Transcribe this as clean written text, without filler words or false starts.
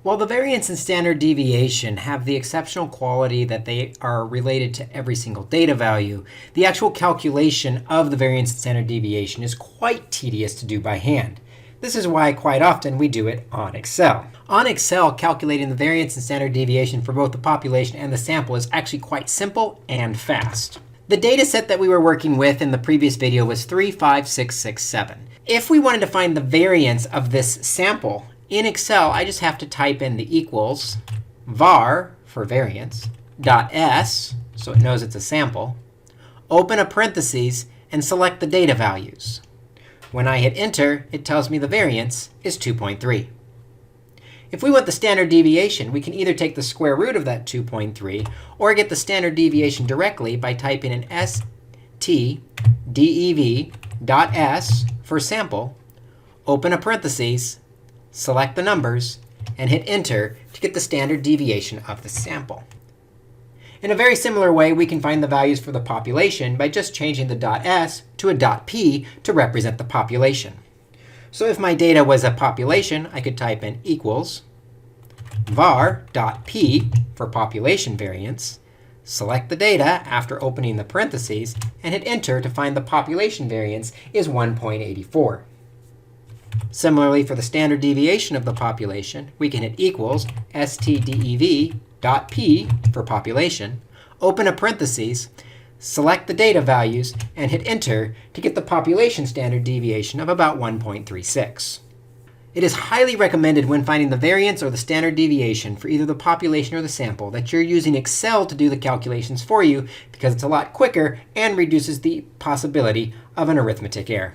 While the variance and standard deviation have the exceptional quality that they are related to every single data value, the actual calculation of the variance and standard deviation is quite tedious to do by hand. This is why quite often we do it on Excel. On Excel, calculating the variance and standard deviation for both the population and the sample is actually quite simple and fast. The data set that we were working with in the previous video was 3, 5, 6, 6, 7. If we wanted to find the variance of this sample, in Excel, I just have to type in the equals var for variance, .s, so it knows it's a sample, open a parentheses, and select the data values. When I hit enter, it tells me the variance is 2.3. If we want the standard deviation, we can either take the square root of that 2.3 or get the standard deviation directly by typing in stdev.s for sample, open a parentheses, select the numbers, and hit enter to get the standard deviation of the sample. In a very similar way, we can find the values for the population by just changing the .s to a .p to represent the population. So if my data was a population, I could type in equals var.p for population variance, select the data after opening the parentheses, and hit enter to find the population variance is 1.84. Similarly, for the standard deviation of the population, we can hit equals stdev.p for population, open a parentheses, select the data values, and hit enter to get the population standard deviation of about 1.36. It is highly recommended when finding the variance or the standard deviation for either the population or the sample that you're using Excel to do the calculations for you, because it's a lot quicker and reduces the possibility of an arithmetic error.